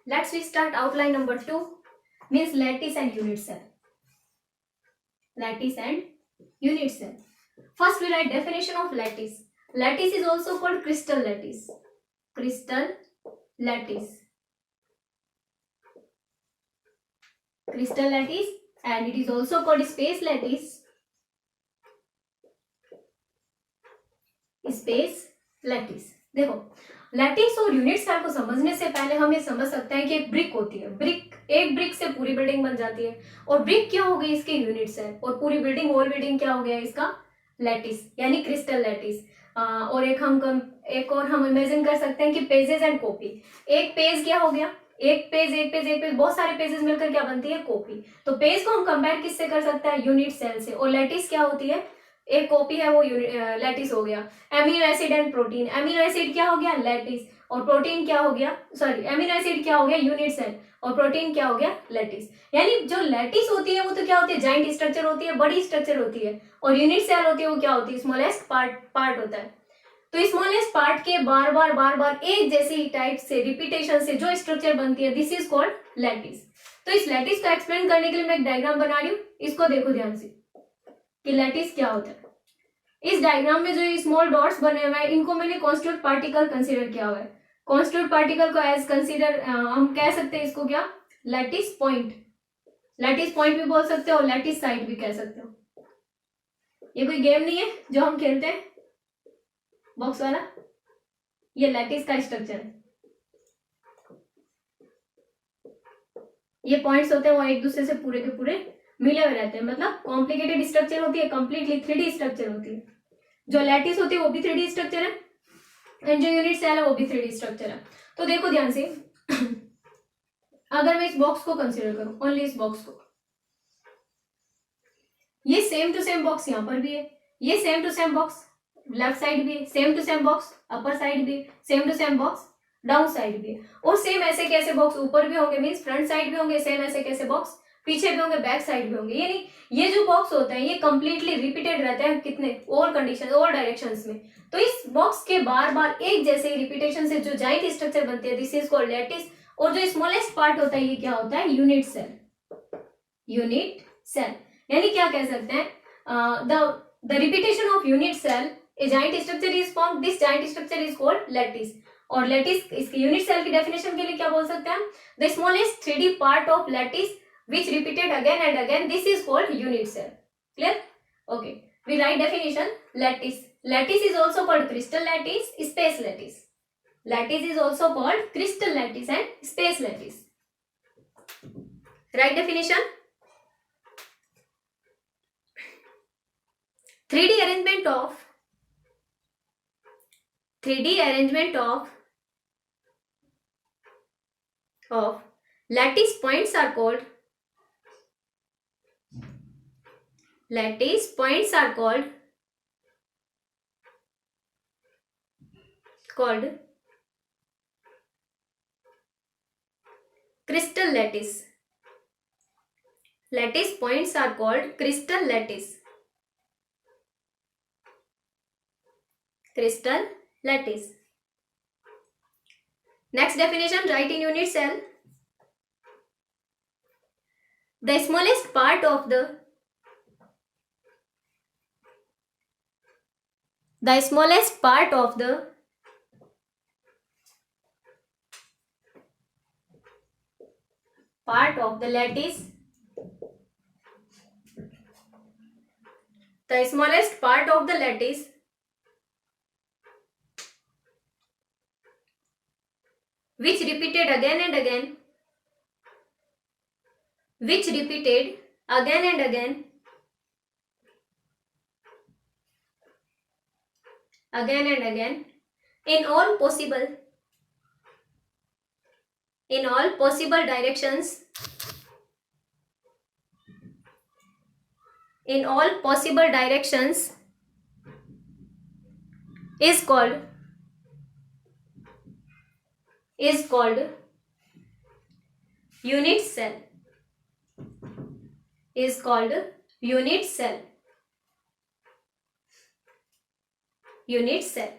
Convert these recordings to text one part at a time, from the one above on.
Let's restart outline number 2, means lattice and unit cell. Lattice and unit cell. First we write definition of lattice. Lattice is also called crystal lattice. Crystal lattice. Crystal lattice, and it is also called space lattice. Space lattice. देखो lattice और unit cell को समझने से पहले हम ये समझ सकते हैं कि एक ब्रिक होती है. ब्रिक, एक ब्रिक से पूरी बिल्डिंग बन जाती है, और ब्रिक क्या हो गई इसके यूनिट सेल, और पूरी बिल्डिंग, होल बिल्डिंग क्या हो गया इसका लैटिस यानी क्रिस्टल लैटिस. और एक और हम इमेजिन कर सकते हैं कि पेजेस एंड कॉपी. एक पेज क्या हो गया, एक पेज, बहुत सारे पेजेस मिलकर क्या बनती है कॉपी. तो पेज को हम कंपेयर किससे कर सकते हैं, यूनिट सेल से. और लैटिस क्या होती है, एक कॉपी है वो लैटिस हो गया. Amino acid and protein, amino acid क्या हो गया लैटिस, और प्रोटीन क्या हो गया, सॉरी एमिनो एसिड क्या हो गया यूनिट सेल, और प्रोटीन क्या हो गया लैटिस. यानी जो लैटिस होती है वो तो क्या होती है, जाइंट स्ट्रक्चर होती है, बड़ी स्ट्रक्चर होती है. और यूनिट सेल होती है वो क्या होती है, स्मॉलेस्ट पार्ट होता है. तो स्मॉलेस्ट पार्ट के बार बार एक जैसी टाइप से रिपीटेशन से जो स्ट्रक्चर बनती है, दिस इज कॉल्ड लैटिस. तो इस लैटिस को एक्सप्लेन करने के लिए मैं एक डायग्राम बना रही हूँ. इसको देखो ध्यान से कि लैटिस क्या होता है. इस डायग्राम में जो स्मॉल डॉट्स बने हुए हैं इनको मैंने कॉन्स्टिट्यूट पार्टिकल कंसीडर किया हुआ है. कॉन्स्टिट्यूट पार्टिकल को एज कंसीडर हम कह सकते हैं इसको क्या, लैटिस पॉइंट. लैटिस पॉइंट भी बोल सकते हो और लैटिस साइट भी कह सकते हो. ये कोई गेम नहीं है जो हम खेलते हैं बॉक्स वाला, ये लैटिस का स्ट्रक्चर है. ये पॉइंट्स होते हैं वो एक दूसरे से पूरे के पूरे मिले हुए रहते हैं, मतलब कॉम्प्लिकेटेड स्ट्रक्चर होती है, कंप्लीटली 3D स्ट्रक्चर होती है. जो लैटिस होती है वो भी 3D स्ट्रक्चर है, एंड जो यूनिट सेल है वो भी 3D स्ट्रक्चर है. तो देखो ध्यान से अगर मैं इस बॉक्स को कंसीडर करूं, ओनली इस बॉक्स को, ये सेम टू सेम बॉक्स यहां पर भी है, ये same to same box left side भी है, same to same box upper side भी, same to same box down side भी है, और सेम ऐसे कैसे बॉक्स ऊपर भी होंगे, मीन्स फ्रंट साइड भी होंगे, सेम ऐसे कैसे बॉक्स पीछे भी होंगे, बैक साइड भी होंगे. यानी ये जो बॉक्स होते हैं ये कंप्लीटली रिपीटेड रहते हैं कितने और कंडीशन और डायरेक्शंस में. तो इस बॉक्स के बार बार एक जैसे रिपीटेशन से जो जाइंट स्ट्रक्चर बनती है, दिस इज कॉल्ड लैटिस. और जो स्मॉलेस्ट पार्ट होता है ये क्या होता है, यूनिट सेल. यूनिट सेल यानी क्या कह सकते हैं, the repetition of unit cell a giant structure is form, this giant structure is called lattice. और लैटिस इसके यूनिट सेल की डेफिनेशन के लिए क्या बोल सकते हैं, the smallest 3D part of lattice which repeated again and again, this is called unit cell. Clear? Okay, we write definition. Lattice, lattice is also called crystal lattice, space lattice. Lattice is also called crystal lattice and space lattice. Write definition. 3D arrangement of 3D arrangement of lattice points are called lattice points are called crystal lattice. Lattice points are called crystal lattice. Crystal lattice. Next definition, write in unit cell. The smallest part of the smallest part of the lattice, the smallest part of the lattice which repeated again and again, which repeated again and again, again and again, in all possible directions, in all possible directions, is called unit cell. Is called unit cell. Unit cell.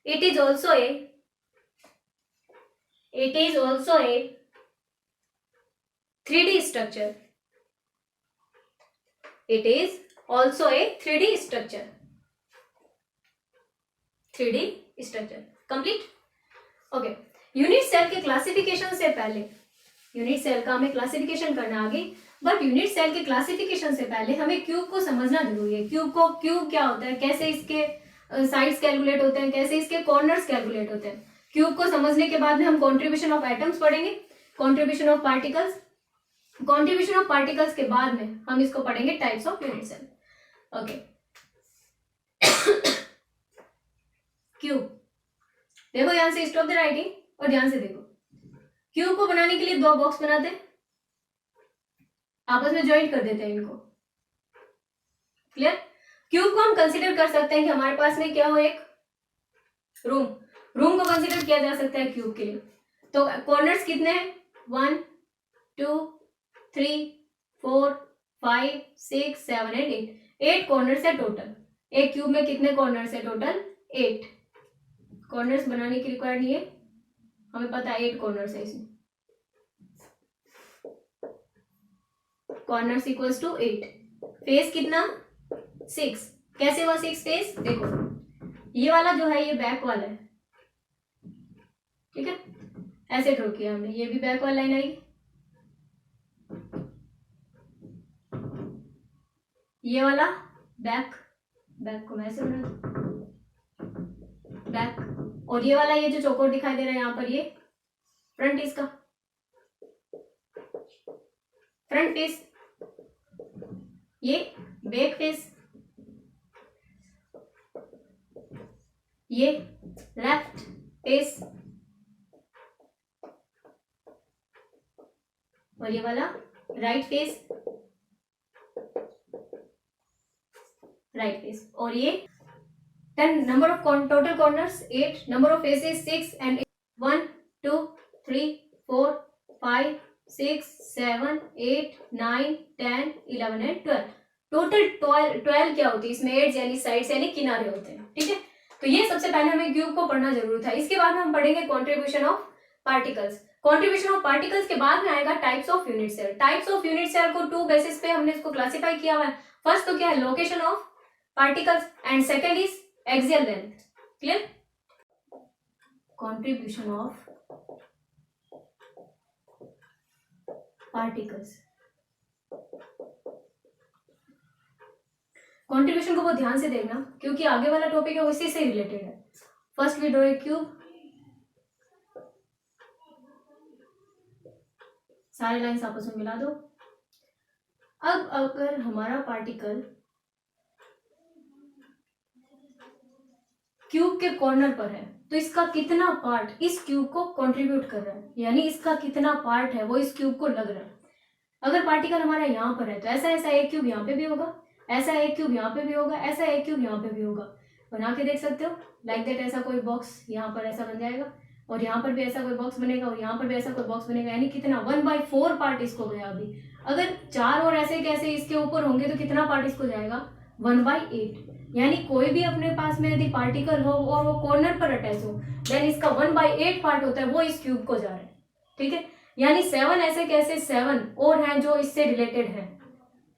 It is also a 3D structure. It is also a 3D structure. 3D structure. Complete? Okay. Unit cell के classification से पहले, unit cell का हमें classification करना आगे, but unit cell के classification से पहले हमें क्यूब को समझना जरूरी है। क्यूब क्या होता है, कैसे इसके साइड्स कैलकुलेट होते हैं, कैसे इसके कॉर्नर्स कैलकुलेट होते हैं। क्यूब को समझने के बाद में हम कॉन्ट्रीब्यूशन ऑफ एटम्स पढ़ेंगे, contribution of particles, contribution of particles के बाद में हम इसको पढ़ेंगे types of unit cell. Okay. Cube, देखो यहां से स्टॉप द राइटिंग और ध्यान से देखो। क्यूब को बनाने के लिए दो बॉक्स बनाते हैं, आपस में ज्वाइंट कर देते हैं इनको। क्लियर? क्यूब को हम कंसीडर कर सकते हैं कि हमारे पास में क्या हो, एक रूम को कंसीडर किया जा सकता है क्यूब के लिए। तो कॉर्नर्स कितने हैं, 1 2 3 4 5 6 7 एंड 8 कॉर्नर्स है टोटल। एक क्यूब में कितने कॉर्नर्स है टोटल, 8 कॉर्नर्स बनाने की रिक्वायर्ड नहीं है, हमें पता है 8 कॉर्नर्स है इसमें। कॉर्नर्स इक्वल्स टू 8, फेस कितना 6। कैसे हुआ 6 फेस, देखो ये वाला जो है ये बैक वाला है, ठीक है, ऐसे ड्रॉ किया हमने, ये भी बैक वाला लाइन आएगी, ये वाला बैक को मैं ऐसे बना बैक, और ये वाला ये जो चौकोर दिखाई दे रहा है यहाँ पर, ये फ्रंट, इसका फ्रंट फेस, ये बैक फेस, ये लेफ्ट फेस, और ये वाला राइट फेस, और ये 10 number of total corners 8, number of faces 6 and 1 2 3 4 5 6 7 8 9 10 11 and 12, total 12 क्या होती है इसमें, एड्स यानी साइड्स यानी किनारे होते हैं, ठीक है। तो ये सबसे पहले हमें क्यूब को पढ़ना जरूरी था। इसके बाद में हम पढ़ेंगे contribution of particles. Contribution of particles के बाद में आएगा types of unit cell. Types of unit cell को 2 बेसिस पे हमने इसको क्लासिफाई किया हुआ है। फर्स्ट तो क्या है, location of particles, and second is axial length. Clear? Contribution of particles, contribution को बहुत ध्यान से देखना क्योंकि आगे वाला टॉपिक है उसी से रिलेटेड है। First we draw a cube, सारे लाइंस आपस में मिला दो। अब अगर हमारा पार्टिकल क्यूब के कॉर्नर पर है तो इसका कितना पार्ट इस क्यूब को कंट्रीब्यूट कर रहा है, यानी इसका कितना पार्ट है वो इस क्यूब को लग रहा है। अगर पार्टिकल हमारा यहाँ पर है तो ऐसा ऐसा एक क्यूब यहाँ पे भी होगा, ऐसा एक क्यूब यहाँ पे भी होगा, ऐसा एक क्यूब यहाँ पे भी होगा। बना के देख सकते हो, लाइक दैट ऐसा कोई बॉक्स यहाँ पर ऐसा बन जाएगा, और यहाँ पर भी ऐसा कोई बॉक्स बनेगा, और यहाँ पर भी ऐसा कोई बॉक्स बनेगा, यानी कितना 1/4 पार्ट इसको गया। अभी अगर 4 और ऐसे कैसे इसके ऊपर होंगे तो कितना पार्ट इसको जाएगा, 1/8। यानी कोई भी अपने पास में यदि पार्टिकल हो और वो कॉर्नर पर अटैच हो, देन इसका 1/8 पार्ट होता है वो इस क्यूब को जा रहा है, ठीक है। यानी 7 ऐसे कैसे 7 और हैं जो इससे रिलेटेड है।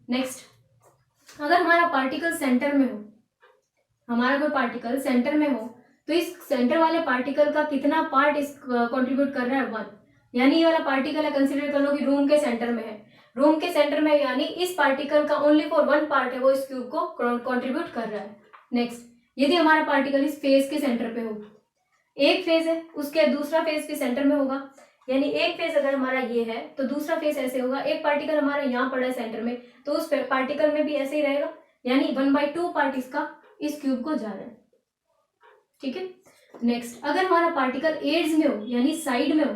नेक्स्ट, अगर हमारा पार्टिकल सेंटर में हो, हमारा कोई पार्टिकल सेंटर में हो तो इस सेंटर वाले पार्टिकल का कितना पार्ट इस कंट्रीब्यूट कर रहा है, 1। यानी ये वाला पार्टिकल है, कंसीडर कर लो कि रूम के सेंटर में है, रूम के सेंटर में, यानी इस पार्टिकल का ओनली फॉर 1 पार्ट है वो इस क्यूब को कंट्रीब्यूट कर रहा है। नेक्स्ट, यदि हमारा पार्टिकल इस फेस के सेंटर पे हो, एक फेस है उसके दूसरा फेस भी सेंटर में होगा, यानी एक फेस अगर हमारा ये है तो दूसरा फेस ऐसे होगा, एक पार्टिकल हमारा यहाँ पड़ा है सेंटर में तो उस पार्टिकल में भी ऐसे ही रहेगा, यानी 1/2 पार्ट इसका इस क्यूब को जा रहा है, ठीक है। नेक्स्ट, अगर हमारा पार्टिकल एड्स में हो यानी साइड में हो,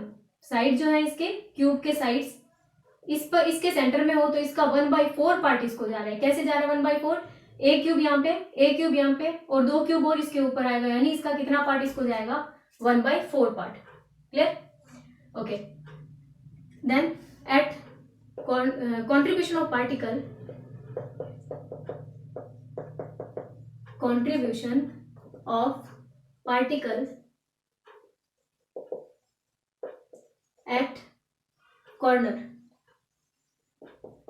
साइड जो है इसके क्यूब के साइड्स इस पर इसके सेंटर में हो तो इसका 1/4 पार्ट इसको जा रहा है। कैसे जा रहा है 1/4, एक क्यूब यहाँ पे, एक क्यूब यहाँ पे और 2 क्यूब और इसके ऊपर आएगा, यानी इसका कितना पार्ट इसको जाएगा, 1/4 part. Clear? Okay, then at contribution of particle, contribution of particles at corner,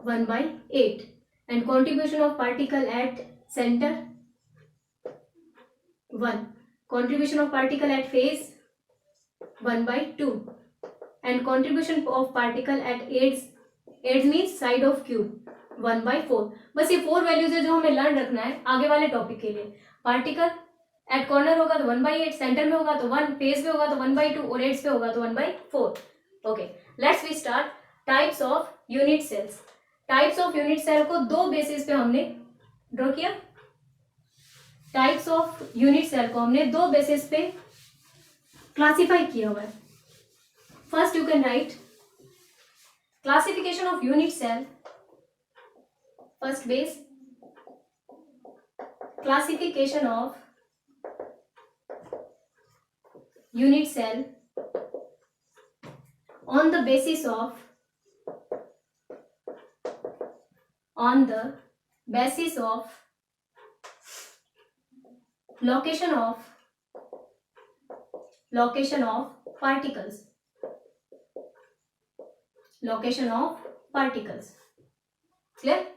1/8, and contribution of particle at center 1, contribution of particle at phase 1/2, and contribution of particle at edge means side of cube 1/4. बस ये 4 values है जो हमें learn रखना है आगे वाले topic के लिए. पार्टिकल एट कॉर्नर होगा तो 1/8, सेंटर में होगा तो 1, फेस पे होगा तो 1/2 और एड्स पे होगा तो 1/4. Okay, let's we start. Types of unit cells. Types of unit cell को दो बेसिस पे हमने ड्रॉ किया. टाइप्स ऑफ यूनिट सेल को हमने दो बेसिस पे क्लासिफाई किया हुआ है. First you can write classification of unit cell. First base, classification of unit cell on the basis of location of particles. Clear?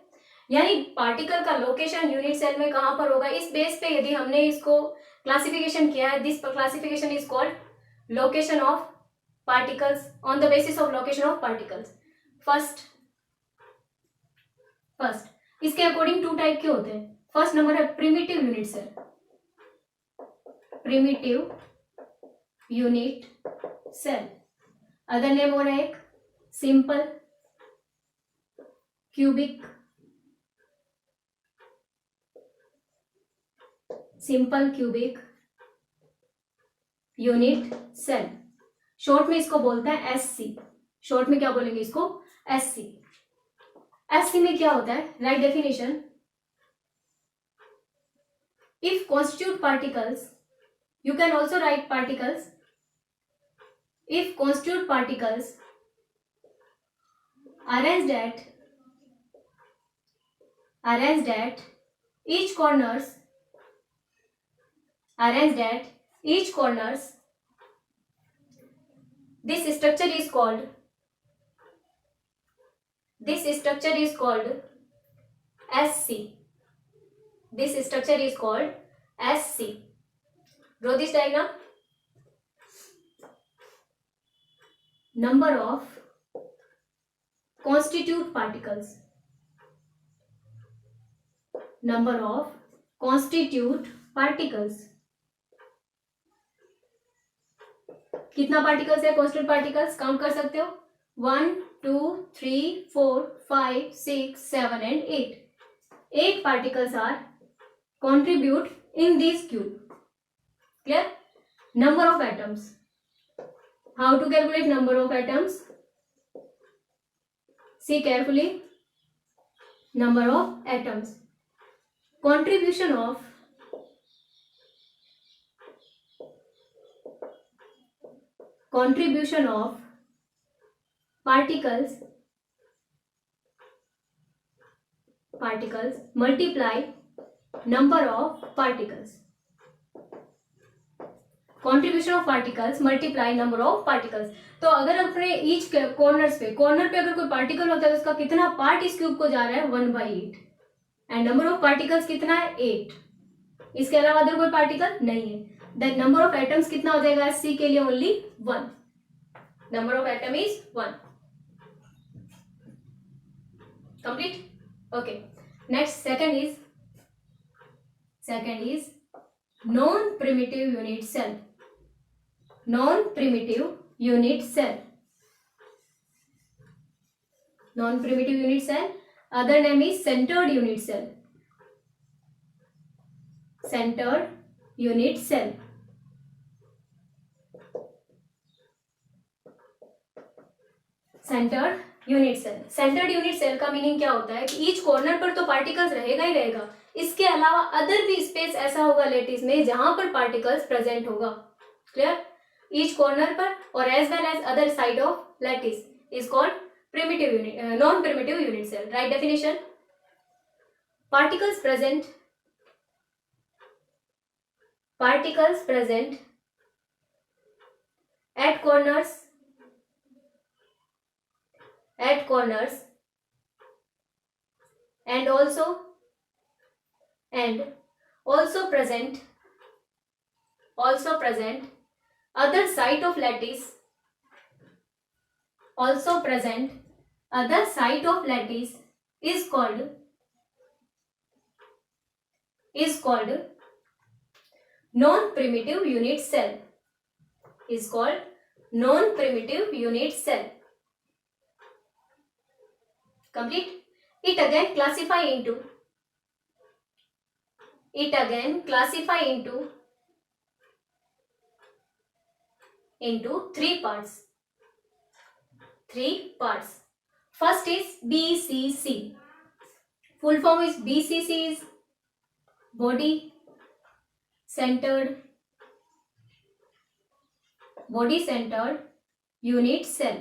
यानी पार्टिकल का लोकेशन यूनिट सेल में कहां पर होगा, इस बेस पे यदि हमने इसको क्लासिफिकेशन किया है, this classification is called location of particles, on the basis of location of particles. First इसके अकॉर्डिंग टू टाइप के होते हैं. फर्स्ट नंबर है primitive unit cell. Primitive unit cell, other name और एक simple cubic unit cell. Short में इसको बोलते हैं एससी. शॉर्ट में क्या बोलेंगे इसको? एससी. एससी में क्या होता है? Right definition. If constitute particles, you can also right particles. If constitute particles arranged at each corners, this structure is called SC. This structure is called SC. Draw this diagram. Number of constitute particles. Number of constitute particles. कितना particles है? Constitute particles count कर सकते हो. 1 2 3 4 5 6 7 and 8. 8 particles are contribute in this cube. Clear? Number of atoms. How to calculate number of atoms? See carefully. Number of atoms. Contribution of particles multiply number of particles. Contribution of particles multiply number of particles. तो अगर अपने each corner पे अगर कोई particle होता है तो उसका कितना पार्ट इस क्यूब को जा रहा है? 1/8. एंड नंबर ऑफ पार्टिकल्स कितना है? 8. इसके अलावा अदर कोई पार्टिकल नहीं है. देन नंबर ऑफ एटम्स कितना हो जाएगा? सी के लिए only 1. Number of atom is 1. Complete. Okay, next second is non primitive unit cell. Non-primitive unit cell. Other name is centered unit cell. Centered unit cell. Centered unit cell का meaning क्या होता है कि each corner पर तो particles रहेगा ही रहेगा, इसके अलावा अदर भी स्पेस ऐसा होगा लैटिस में जहां पर पार्टिकल्स प्रेजेंट होगा. क्लियर? ईच कॉर्नर पर और as well as other side of lattice is called non primitive unit cell. Right definition. Particles present at corners and also present other side of lattice is called non-primitive unit cell. Is called non-primitive unit cell. Complete. It again classify into three parts. First is BCC. Full form is BCC is body centered unit cell.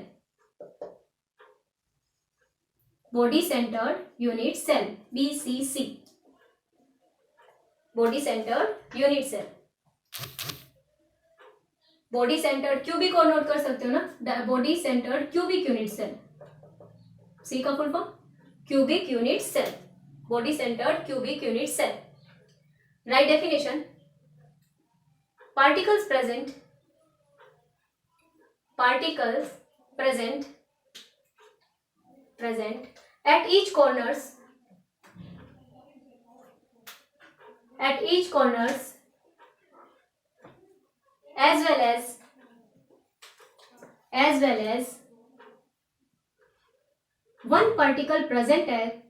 Body centered unit cell, BCC. Body centered unit cell. Body centred cubic और note कर सकते हो ना, body centred cubic unit cell. C का full form cubic unit cell. Body centred cubic unit cell. Right definition. particles present at each corners as well as one particle present at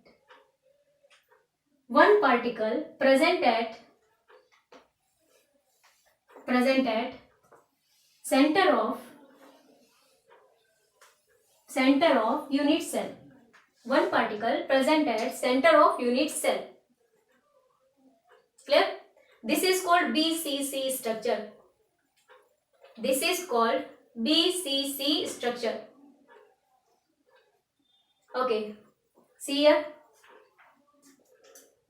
center of unit cell. One particle present at center of unit cell. Clear? This is called BCC structure. Okay. See here.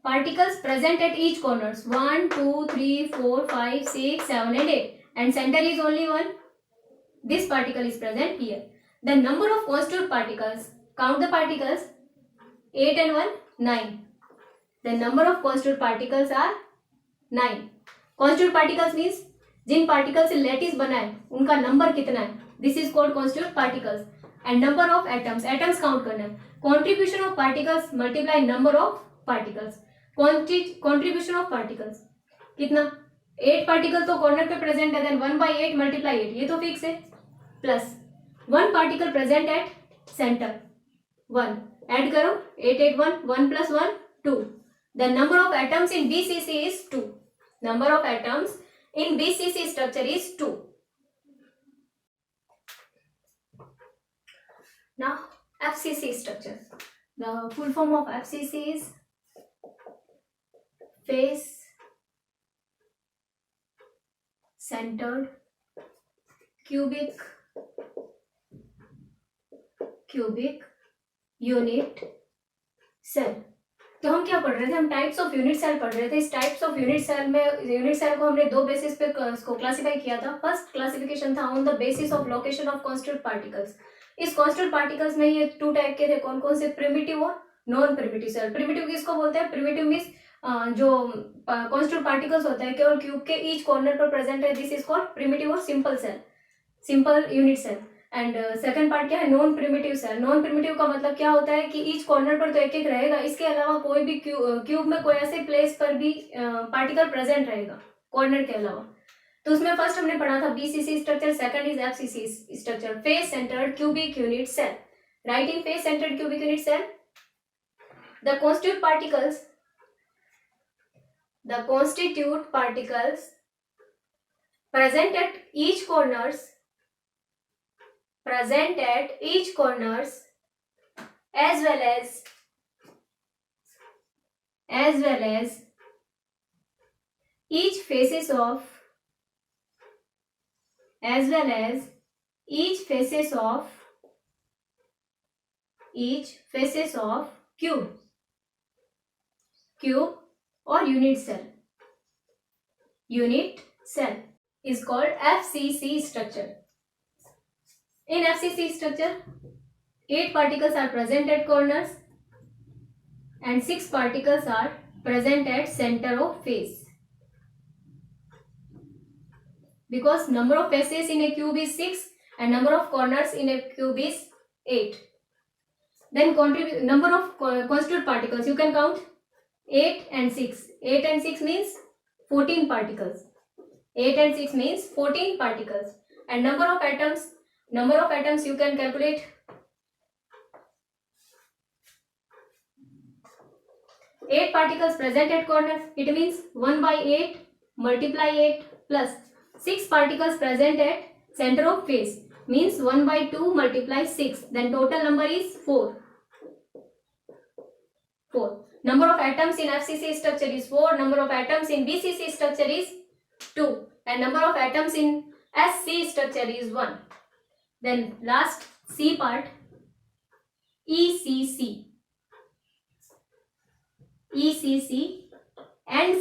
Particles present at each corners 1, 2, 3, 4, 5, 6, 7 and 8. And center is only one. This particle is present here. The number of constituent particles. Count the particles. 8 and 1, 9. The number of constituent particles are 9. Constituent particles means Jin particle से lattice बना है उनका number कितना है. This is called constitute particles. And number of atoms count करना है. Contribution of particles multiply number of particles. Contribution of particles कितना. 8 particle तो कॉर्नर पे प्रेजेंट है, देन 1/8 मल्टीप्लाई 8, ये तो फिक्स है. Plus 1 particle present at centre 1. Add करो 8 8 1 1 plus 1 2. The number of atoms in BCC is 2. Number of atoms in BCC structure is 2. Now FCC structure. The full form of FCC is face centered cubic unit cell. तो हम क्या पढ़ रहे थे, हम types of unit cell पढ़ रहे थे. इस टाइप्स ऑफ यूनिट सेल में यूनिट सेल को हमने 2 बेसिस पे इसको क्लासिफाई किया था. फर्स्ट क्लासिफिकेशन था on the basis of location of constitute particles. इस कॉन्स्टिट्यूट पार्टिकल्स में ये 2 टाइप के थे. कौन कौन से, प्रिमिटिव और नॉन प्रिमिटिव सेल. प्रिमिटिव किसको बोलते हैं, प्रिमिटिव मीन्स जो कॉन्स्टिट्यूट पार्टिकल्स होता है केवल क्यूब के ईच कॉर्नर पर प्रेजेंट है, दिस इज कॉल्ड प्रिमिटिव और simple cell, simple unit cell. And second part क्या है, non primitive cell. Non primitive का मतलब क्या होता है कि ईच कॉर्नर पर तो एक एक रहेगा, इसके अलावा कोई भी क्यूब में कोई ऐसे प्लेस पर भी पार्टिकल प्रेजेंट रहेगा कॉर्नर के अलावा. तो उसमें फर्स्ट हमने पढ़ा था BCC structure, second is FCC structure, face centred cubic unit cell. Right in face centred cubic unit cell the constituent particles present at each corners as well as each faces of cube or unit cell is called FCC structure. In FCC structure 8 particles are present at corners and 6 particles are present at center of phase. Because number of faces in a cube is 6 and number of corners in a cube is 8. Then number of constituent particles, you can count 8 and 6. 8 and 6 means 14 particles. 8 and 6 means 14 particles. And number of atoms you can calculate. 8 particles present at corner, it means 1 by 8 multiply 8 plus 6 particles present at center of phase means 1 by 2 multiply 6, then total number is 4. Number of atoms in FCC structure is 4, number of atoms in BCC structure is 2, and number of atoms in SC structure is 1. Then last C part, ECC. ECC, end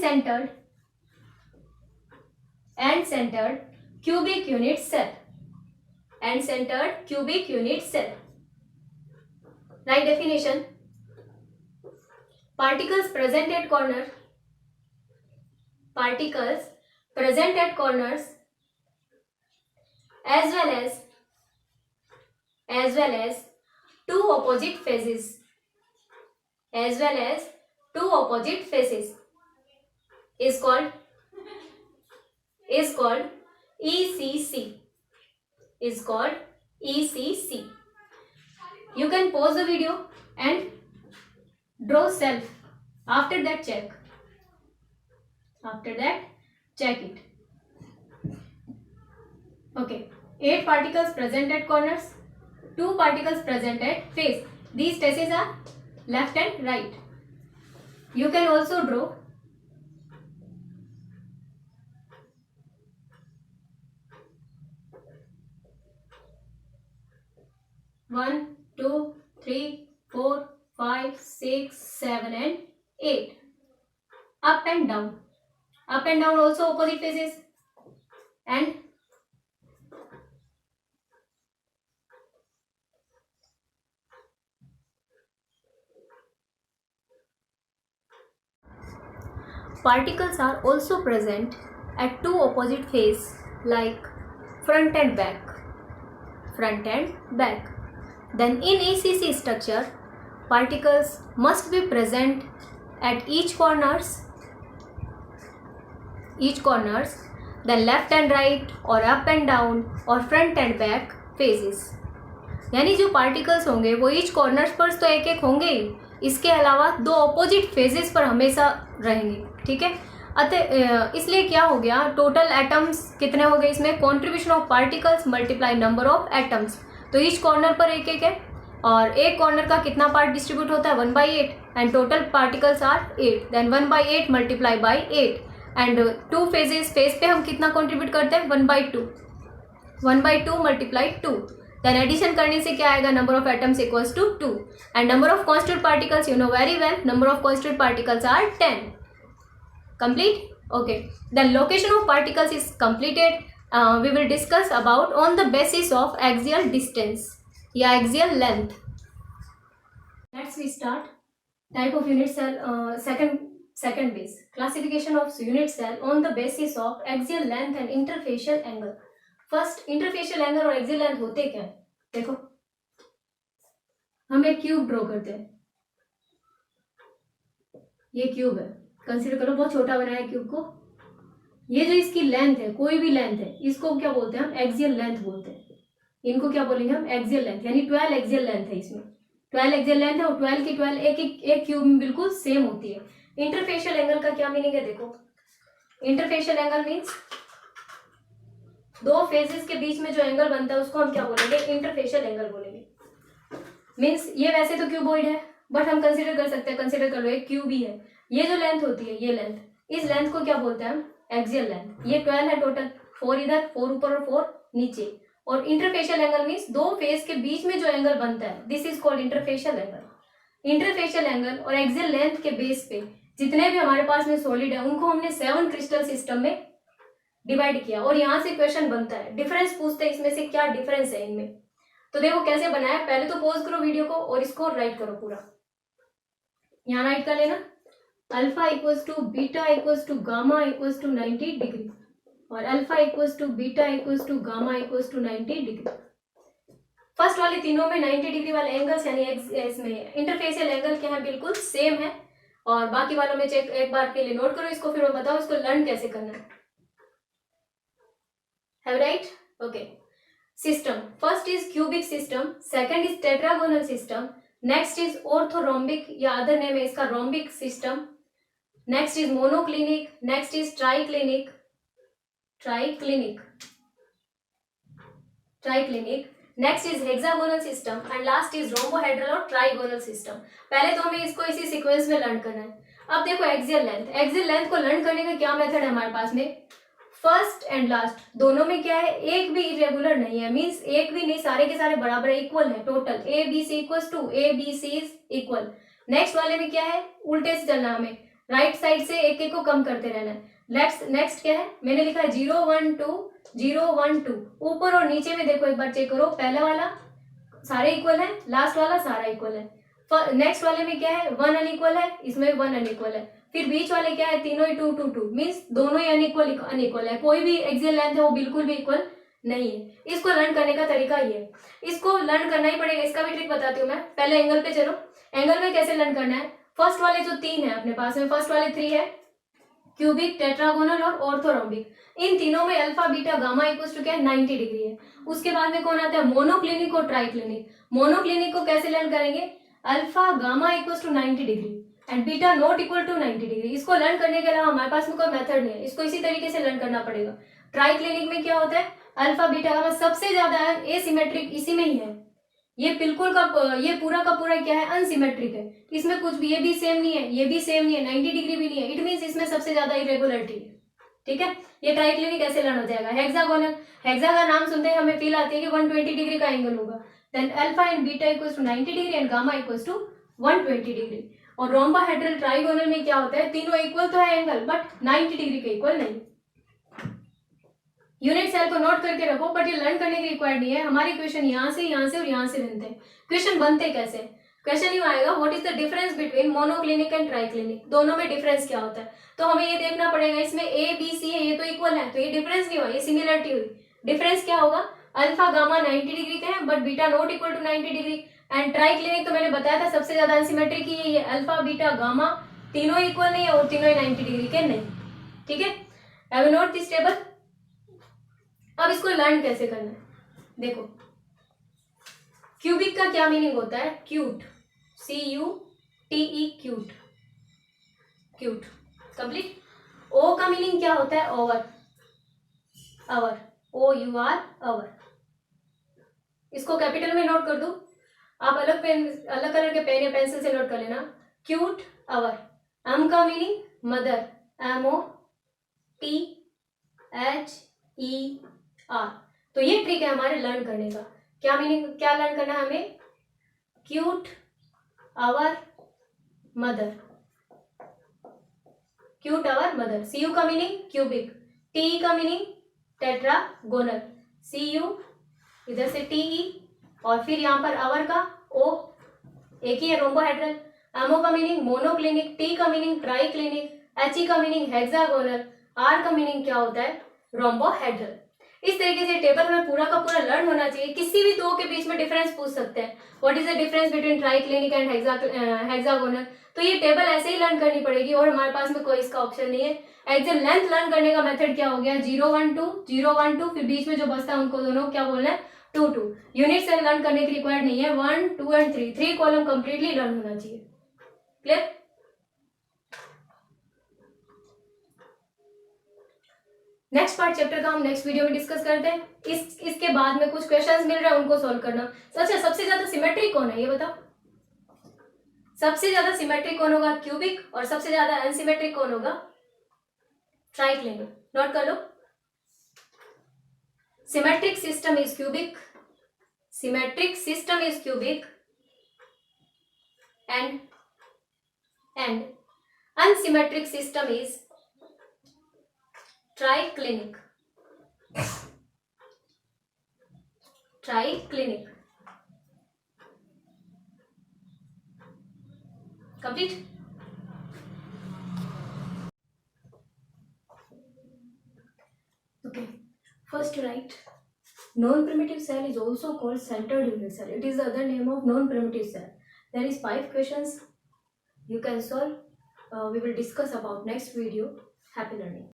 centered cubic unit cell. End centered cubic unit cell. Right definition. Particles present at corners as well as two opposite faces is called ECC. You can pause the video and draw self. After that check it. Okay, 8 particles present at corners, 2 particles present at face. These faces are left and right. You can also draw one, 2, 3, 4, 5, 6, 7 and 8. Up and down also opposite faces, and particles are also present at two opposite faces like front and back. Then in ECC structure, particles must be present at each corners, then left and right or up and down or front and back faces. यानी जो particles होंगे वो each corners पर तो एक एक होंगे ही, इसके अलावा दो अपोजिट फेजेस पर हमेशा रहेंगे. ठीक है, अतः इसलिए क्या हो गया, टोटल एटम्स कितने हो गए इसमें, contribution of particles multiply number of atoms. तो ईच कॉर्नर पर एक एक है और एक कॉर्नर का कितना पार्ट डिस्ट्रीब्यूट होता है 1/8 and total particles are 8. Then 1/8 multiply by 8 and two faces, face पे हम कितना कॉन्ट्रीब्यूट करते हैं 1/2 मल्टीप्लाई 2. देन एडिशन करने से क्या आएगा, number of atoms equals to 2 and number of constitute particles you know very well, number of constitute particles are 10. Complete? Okay. The location of particles is completed. We will discuss about on the basis of axial distance या axial length. Let's we start. Type of unit cell, second base. Classification of unit cell on the basis of axial length and interfacial angle. First, interfacial angle और axial length होते क्या है? देखो, हम एक cube draw करते हैं. ये क्यूब है, कंसीडर करो, बहुत छोटा बनाया है क्यूब को. ये जो इसकी लेंथ है, कोई भी लेंथ है, इसको क्या बोलते हैं हम, एक्सियल लेंथ बोलते हैं. इनको क्या बोलेंगे हम, एक्सियल लेंथ. यानी 12 एक्सियल लेंथ है इसमें, 12 एक्सियल लेंथ है और 12 की 12 एक क्यूब में बिल्कुल सेम होती है. इंटरफेशियल एंगल का क्या मीनिंग है, देखो, इंटरफेशियल एंगल मीन्स दो फेजेस के बीच में जो एंगल बनता है उसको हम क्या बोलेंगे, इंटरफेशियल एंगल बोलेंगे. मीन्स ये वैसे तो क्यूबॉइड है बट हम कंसीडर कर सकते हैं, कंसीडर कर लो एक क्यूब ही है. ये जो लेंथ होती है, ये लेंथ, इस लेंथ को क्या बोलते हैं हम, एक्सियल लेंथ. ये 12 है टोटल, 4 इधर, 4 ऊपर और 4 नीचे. और इंटरफेशियल एंगल मीन्स दो फेस के बीच में जो एंगल बनता है, this is called interfacial angle. Interfacial angle और एक्सियल लेंथ के बेस पे जितने भी हमारे पास में सॉलिड है उनको हमने 7 क्रिस्टल सिस्टम में डिवाइड किया. और यहाँ से क्वेश्चन बनता है, डिफरेंस पूछते हैं, इसमें से क्या डिफरेंस है इनमें. तो देखो कैसे बनाया, पहले तो पॉज करो वीडियो को और इसको राइट करो पूरा. यहाँ राइट कर लेना, alpha equals to beta equals to gamma equals to 90 degree, और alpha equals to beta equals to gamma equals to 90 degree. First वाले तीनों में 90 डिग्री वाले एंगल्स यानी इसमें इंटरफेसियल एंगल क्या है, बिल्कुल सेम है। और बाकी वालों में चेक एक बार के लिए नोट करो इसको, फिर मैं बताऊं इसको लर्न कैसे करना है। Have right? Okay. System, first is cubic system, second is tetragonal system, next is orthorhombic या अदर नेम है इसका rhombic system, next is monoclinic, next is triclinic, next is hexagonal system and last is rhombohedral और trigonal system. पहले तो हमें इसको इसी sequence में लर्न करना है। अब देखो एक्सियल लेंथ को लर्न करने का क्या मेथड है हमारे पास में, फर्स्ट एंड लास्ट दोनों में क्या है, एक भी इरेगुलर नहीं है, मींस एक भी नहीं, सारे के सारे बराबर इक्वल है, total A B C equals to A B C is equal. Next वाले में क्या है, उल्टे से चलना, हमें राइट साइड से एक एक को कम करते रहना है। नेक्स्ट क्या है, मैंने लिखा है 0 1 2 0 1 2, ऊपर और नीचे में देखो एक बार चेक करो, पहला वाला सारे इक्वल है, लास्ट वाला सारा इक्वल है। नेक्स्ट वाले में क्या है, 1 अनइक्वल है, इसमें 1 अनइक्वल है, फिर बीच वाले क्या है, तीनों ही 2 2 2, मीन्स दोनों ही अनइक्वल है, कोई भी एक्सियल लेंथ है वो बिल्कुल भी इक्वल नहीं है। इसको लर्न करने का तरीका ये है, इसको लर्न करना ही पड़ेगा, इसका भी ट्रिक बताती हूँ मैं। पहले एंगल पे चलो, एंगल में कैसे लर्न करना है, फर्स्ट वाले जो 3 है अपने पास में, फर्स्ट वाले 3 है क्यूबिक, टेट्रागोनल और ऑर्थोरोम्बिक, इन तीनों में alpha beta gamma equals to क्या है, 90 डिग्री है। उसके बाद में कौन आता है, मोनोक्लिनिक और ट्राइक्लिनिक। मोनोक्लिनिक को कैसे लर्न करेंगे, alpha gamma equals to 90 degree and beta not equal to 90 degree. इसको लर्न करने के अलावा हमारे पास में कोई मेथड नहीं है, इसको इसी तरीके से लर्न करना पड़ेगा। ट्राइक्लिनिक में क्या होता है, अल्फा बीटा गामा सबसे ज्यादा एसिमेट्रिक इसी में ही है, ये बिल्कुल का ये पूरा का पूरा क्या है, अनसिमेट्रिक है, इसमें कुछ भी, ये भी सेम नहीं है, ये भी सेम नहीं है, 90 डिग्री भी नहीं है, इट मींस इसमें सबसे ज्यादा इरेगुलरिटी है। ठीक है, ये ट्राइक्लिनिक कैसे लर्न हो जाएगा। हेक्सागोनल, हेक्सा का नाम सुनते ही हमें फील आती है कि 120 डिग्री का एंगल होगा, then alpha and beta equals to 90 degree and gamma equals to 120 degree. और रोम्बाहेड्रल ट्राइगोनल में क्या होता है, तीनों इक्वल तो है एंगल, बट 90 डिग्री के इक्वल नहीं। यूनिट सेल को नोट करके रखो, बट ये लर्न करने की रिक्वायर्ड नहीं है। हमारी क्वेश्चन यहाँ से और यहाँ से बनते हैं। क्वेश्चन बनते कैसे, क्वेश्चन यूँ आएगा, what is the difference between monoclinic and triclinic, दोनों में डिफरेंस क्या होता है। तो हमें ये देखना पड़ेगा, इसमें ए बी सी है, ये तो इक्वल है, तो ये डिफरेंस नहीं हुआ, ये सिमिलरिटी हुई। डिफरेंस क्या होगा, अल्फा गामा 90 डिग्री के हैं, but beta not equal to 90 degree. And triclinic तो मैंने बताया था सबसे ज्यादा अनसिमेट्रिक ही है, ये अल्फा बीटा गामा तीनों इक्वल नहीं है और तीनों ही 90 डिग्री के नहीं। ठीक है, have you note this table. अब इसको लर्न कैसे करना है, देखो क्यूबिक का क्या मीनिंग होता है, cute, CUTE, cute, cute, complete. O का मीनिंग क्या होता है, ओवर, आवर, OUR, आवर। इसको कैपिटल में नोट कर दो, आप अलग कलर के पेन या पेंसिल से नोट कर लेना, क्यूट, आवर। एम का मीनिंग मदर, MOTHER। तो ये ट्रिक है हमारे लर्न करने का। क्या मीनिंग, क्या लर्न करना है हमें, cute, our, mother, cute, our, mother. CU का मीनिंग क्यूबिक, TE का मीनिंग टेट्रागोनल, CU इधर से TE, और फिर यहाँ पर आवर का O एक ही है, रोम्बोहेड्रल। MO का मीनिंग मोनोक्लिनिक, T का मीनिंग ट्राइक्लिनिक, HE का मीनिंग हेक्सागोनल, R का मीनिंग क्या होता है, रोम्बोहेड्रल। इस तरीके से टेबल में पूरा का पूरा लर्न होना चाहिए। किसी भी दो के बीच में डिफरेंस पूछ सकते हैं, what is the difference between triclinic and hexagonal, तो ये टेबल ऐसे ही लर्न करनी पड़ेगी और हमारे पास में कोई इसका ऑप्शन नहीं है। एक्चुअल लेंथ लर्न करने का मेथड क्या हो गया, 0 1 2 0 1 2, फिर बीच में जो बचता है उनको दोनों क्या बोलना है, 2 2। यूनिट सेल लर्न करने की रिक्वायर्ड नहीं है, 1 2 एंड 3 कॉलम कंप्लीटली लर्न होना चाहिए। क्लियर। नेक्स्ट पार्ट चैप्टर का हम नेक्स्ट वीडियो में डिस्कस करते हैं। इसके बाद में कुछ क्वेश्चंस मिल रहे हैं उनको सॉल्व करना। अच्छा, सबसे ज्यादा सिमेट्रिक कौन है ये बताओ, सबसे ज्यादा सिमेट्रिक कौन होगा, क्यूबिक, और सबसे ज्यादा अनसिमेट्रिक कौन होगा, ट्राइक्लिनिक। नोट कर लो, symmetric system is cubic, symmetric system is cubic and unsymmetric system is triclinic, triclinic। Complete? Okay. First write. Non-primitive cell is also called centered unit cell. It is the other name of non-primitive cell. There is 5 questions you can solve. We will discuss about next video. Happy learning.